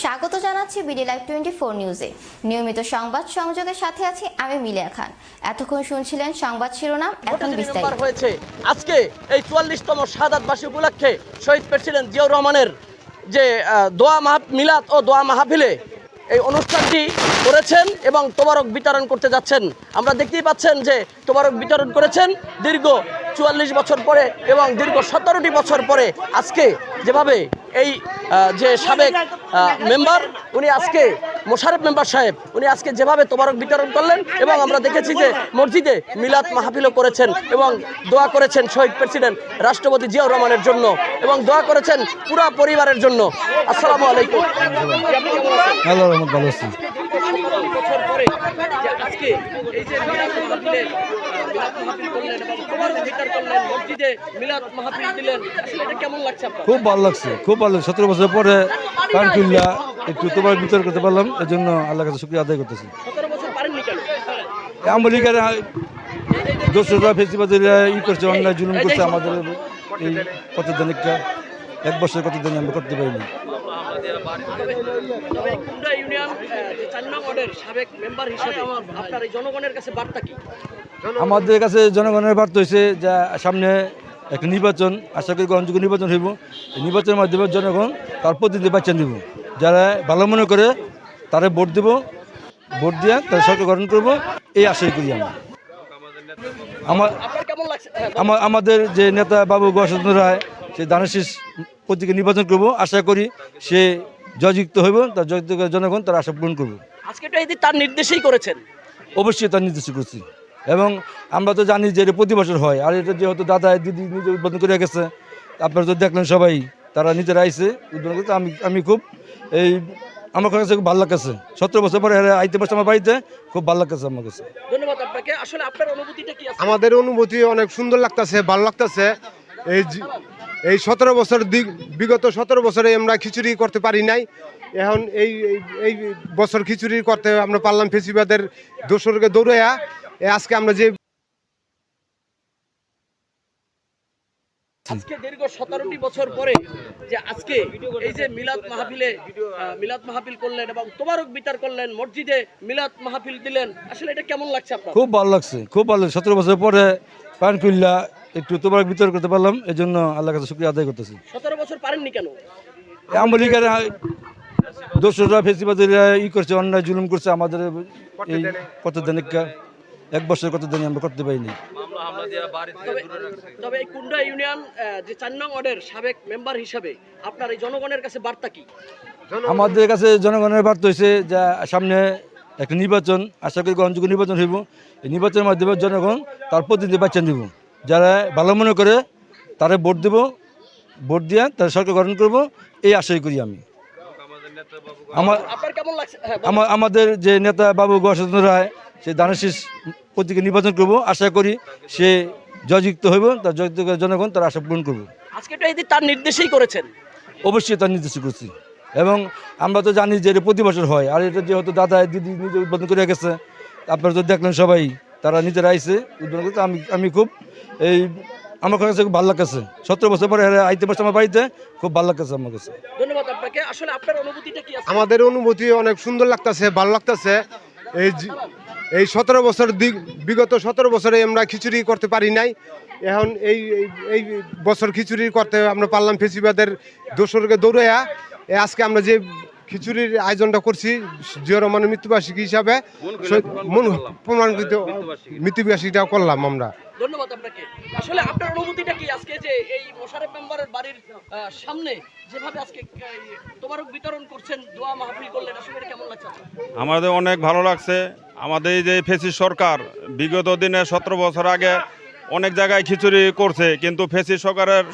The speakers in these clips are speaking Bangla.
স্বাগত জানাচ্ছি বিডি লাইভ 24 নিউজে। নিয়মিত সংবাদ সংযোগের সাথে আছি আমি মিলিয়া খান। এতক্ষণ শুনছিলেন সংবাদ শিরোনাম, এখন বিস্তারিত। হয়েছে আজকে এই 44তম শাহাদাত বার্ষিকী উপলক্ষে শহীদ প্রেসিডেন্ট জিয়াউর রহমানের যে মিলাদ ও দোয়া মাহফিলে এই অনুষ্ঠানটি করেছেন এবং তোবারক বিতরণ করতে যাচ্ছেন। আমরা দেখতেই পাচ্ছেন যে তোবারক বিতরণ করেছেন দীর্ঘ 44 বছর পরে এবং দীর্ঘ 17টি বছর পরে আজকে যেভাবে এই যে সাবেক মেম্বার উনি আজকে মোশাররফ মেম্বার সাহেব উনি আজকে যেভাবে তোবারক বিতরণ করলেন এবং আমরা দেখেছি যে মসজিদে মিলাদ মাহফিলও করেছেন এবং দোয়া করেছেন শহীদ প্রেসিডেন্ট রাষ্ট্রপতি জিয়াউর রহমানের জন্য এবং দোয়া করেছেন পুরো পরিবারের জন্য। আসসালামু আলাইকুম। আল্লাহর রহমত ভালো আছি। বছর পরে যে আজকে এই যে মিলাদ মাহফিলে মিলাদ মাহফিল করলেন এবং তোবারক বিতরণ করলেন, মসজিদে মিলাদ মাহফিল দিলেন, আসলে এটা কেমন লাগছে আপনার? খুব ভালো লাগছে, খুব ভালো। 17 বছর পরে কানকুল্লা একটু তোমার বিচার করতে পারলাম, এই জন্য আল্লাহর কাছে শুকরিয়া আদায় করতেছি। 17 বছর পারেননি কেন? আমেরিকার দোসরা ফেস্টিভালরা করছে, অন্যায় জুলুম করছে আমাদের এই কতদিন এক বছর কতদিন আমরা করতে পারিনি। তবে কুন্ডা ইউনিয়ন যে 4 নং ওয়ার্ডের সাবেক মেম্বার হিসেবে আপনার এই জনগণের কাছে বার্তা কি? আমাদের কাছে জনগণের বার্তা হয়েছে যে সামনে একটা নির্বাচন, আশা করি গ্রহণযোগ্য নির্বাচন হইব। এই নির্বাচনের মাধ্যমে জনগণ তার প্রতিনিধি বাচ্চা দিব, যারা ভালো মনে করে তারা ভোট দেব, ভোট দিয়ে তারা সরকার গঠন করবো, এই আশাই করি আমরা। আমাদের যে নেতা বাবু গণেশচন্দ্র রায়, সে দানের শীষ প্রতীকে নির্বাচন করব, আশা করি সে জয়যুক্ত হইব, তার জয়যুক্ত জনগণ তার আশা পূরণ করবো। আজকে তো এই তার নির্দেশেই করেছেন। অবশ্যই তার নির্দেশ করছি এবং আমরা তো জানি যে এটা প্রতি বছর হয়, আর এটা যেহেতু দাদা দিদি নিজে উদ্বোধন করে গেছে, আপনারা তো দেখলেন সবাই, তারা নিজেরা আইসে উদ্বোধন করতে। আমি খুব আমার কাছে খুব ভালো লাগছে। 17 বছর পরে আইতে পারছে আমার বাড়িতে, খুব ভালো লাগছে আমার কাছে। ধন্যবাদ আপনাকে। আসলে আপনার অনুভূতিটা কি আছে? আমাদের অনুভূতি অনেক সুন্দর লাগতেছে, ভালো লাগতেছে। এই 17 বছর বিগত 17 বছরে আমরা খিচুড়ি করতে পারি নাই, এখন এই বছর খিচুড়ি করতে আমরা পারলাম। ফেসিবাদের দোসরকে দৌড়াইয়া আজকে আমরা যে আজকে দীর্ঘ 17টি বছর পরে যে আজকে এই যে মিলাদ মাহফিল করলেন এবং তোবারক বিতরণ করলেন, মসজিদে মিলাদ মাহফিল দিলেন, আসলে এটা কেমন লাগছে আপনার? খুব ভালো লাগছে, খুব ভালো। 17 বছর পরে কানকুল্লা একটু তোবারক বিতরণ করতে পারলাম, এই জন্য আল্লাহর কাছে শুকরিয়া আদায় করতেছি। 17 বছর পারেননি কেন? আমেরিকার দোসরা ফেস্টিভালরা করছে, অন্যায় জুলুম করছে আমাদের এই কতদিন এক বছর কতদিন আমরা করতে পারিনি। তবে এই কুন্ডা ইউনিয়ন যে 4 নং ওয়ার্ডের সাবেক মেম্বার হিসেবে আপনার এই জনগণের কাছে বার্তা কি? আমাদের কাছে জনগণের বার্তা হয়েছে যে সামনে একটা নির্বাচন, আশা করি গ্রহণযোগ্য নির্বাচন হইব। এই নির্বাচনের মাধ্যমে জনগণ তার প্রতিনিধি বাচ্চা দিব, যারা ভালো মনে করে তারা ভোট দেব, ভোট দিয়ে তারা সরকার গঠন করব, এই আশাই করি আমি। আমাদের যে নেতা বাবু গণেশচন্দ্র রায়, সে দানের শীষ প্রতীকে নির্বাচন করব, আশা করি সে জয়যুক্ত হইব, তার জয়যুক্ত জনগণ তার আশা পূরণ করবো। আজকে তো এই তার নির্দেশেই করেছেন। অবশ্যই তার নির্দেশ করছি এবং আমরা তো জানি যে এটা প্রতি বছর হয়, আর এটা যেহেতু দাদা দিদি নিজে উদ্বোধন করে গেছে, আপনারা তো দেখলেন সবাই, তারা নিজেরা আইসে উদ্বোধন করতে। আমি খুব আমার কাছে খুব ভালো লাগছে। 17 বছর পরে আইতে পারছে আমার বাড়িতে, খুব ভালো লাগছে আমার কাছে। ধন্যবাদ আপনাকে। আসলে আপনার অনুভূতিটা কি আছে? আমাদের অনুভূতি অনেক সুন্দর লাগতেছে, ভালো লাগতেছে। এই 17 বছর বিগত 17 বছরে আমরা খিচুড়ি করতে পারি নাই, এখন এই বছর খিচুড়ি করতে আমরা পারলাম। ফেসিবাদের দোসরকে দৌড়াইয়া আজকে আমরা যে খিচুড়ির আয়োজনটা করছি জিয়াউর রহমানের মৃত্যুবার্ষিকী হিসাবে প্রমাণিত মৃত্যুবার্ষিকীটা করলাম আমরা। ধন্যবাদ আপনাকে। আসলে আপনার অনুভূতিটা কি আজকে যে এই মোশাররফ মেম্বারের বাড়ির সামনে যেভাবে আজকে তোবারক বিতরণ করছেন, দোয়া মাহফিল করলেন, আসলে এটা কেমন লাগছে? আমাদের অনেক ভালো লাগছে। আমাদের এই যে ফেসিস সরকার বিগত দিনে 17 বছর আগে অনেক জায়গায় খিচুড়ি করছে, কিন্তু ফেসিস সরকারের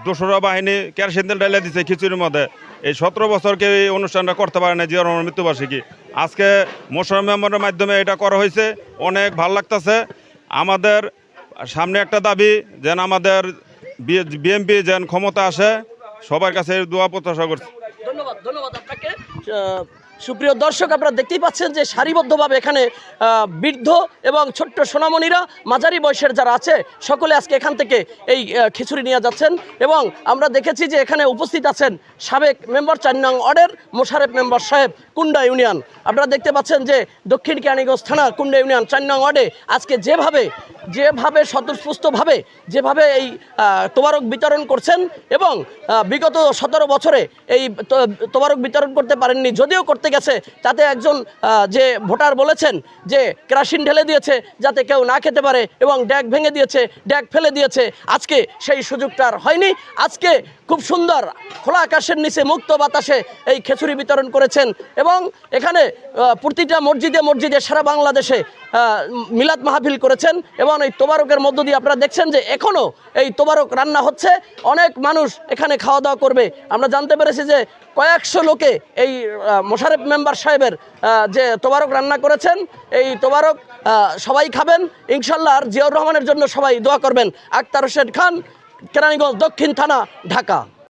দোসরা বাহিনী কেরোসিন তেল ঢেলে দিচ্ছে খিচুড়ির মধ্যে। এই 17 বছরকে এই অনুষ্ঠানটা করতে পারে না জিয়াউর রহমানের মৃত্যুবার্ষিকী। আজকে মোশাররফ মেম্বারের মাধ্যমে এটা করা হয়েছে, অনেক ভালো লাগতেছে। আমাদের সামনে একটা দাবি যেন আমাদের বিএনপি যেন ক্ষমতা আসে, সবার কাছে দোয়া প্রত্যাশা করছি। ধন্যবাদ আপনাকে। সুপ্রিয় দর্শক, আপনারা দেখতেই পাচ্ছেন যে সারিবদ্ধভাবে এখানে বৃদ্ধ এবং ছোট্ট সোনামণিরা, মাঝারি বয়সের যারা আছে, সকলে আজকে এখান থেকে এই খিচুড়ি নিয়ে যাচ্ছেন। এবং আমরা দেখেছি যে এখানে উপস্থিত আছেন সাবেক মেম্বার ৪ নং ওয়ার্ডের মোশারেফ মেম্বার সাহেব, কুন্ডা ইউনিয়ন। আপনারা দেখতে পাচ্ছেন যে দক্ষিণ কেরানীগঞ্জ থানা কুন্ডা ইউনিয়ন ৪ নং ওয়ার্ডে আজকে যেভাবে স্বতঃস্ফূর্তভাবে যেভাবে এই তোবারক বিতরণ করছেন, এবং বিগত 17 বছরে এই তোবারক বিতরণ করতে পারেননি, যদিও করতে গেছে তাতে একজন যে ভোটার বলেছেন যে কেরাসিন ঢেলে দিয়েছে যাতে কেউ না খেতে পারে, এবং ড্যাগ ভেঙে দিয়েছে, ড্যাগ ফেলে দিয়েছে। আজকে সেই সুযোগটা আর হয়নি। আজকে খুব সুন্দর খোলা আকাশের নিচে মুক্ত বাতাসে এই খিচুড়ি বিতরণ করেছেন। এবং এখানে প্রতিটা মসজিদে সারা বাংলাদেশে মিলাদ মাহফিল করেছেন। এবং এই তোবারকের মধ্য দিয়ে আপনারা দেখছেন যে এখনও এই তোবারক রান্না হচ্ছে, অনেক মানুষ এখানে খাওয়া দাওয়া করবে। আমরা জানতে পেরেছি যে কয়েকশো লোকে এই মোশারেফ মেম্বার সাহেবের যে তোবারক রান্না করেছেন, এই তোবারক সবাই খাবেন ইনশাল্লাহ। আর জিয়াউর রহমানের জন্য সবাই দোয়া করবেন। আক্তার হোসেন খান, কেরানীগঞ্জ দক্ষিণ থানা, ঢাকা।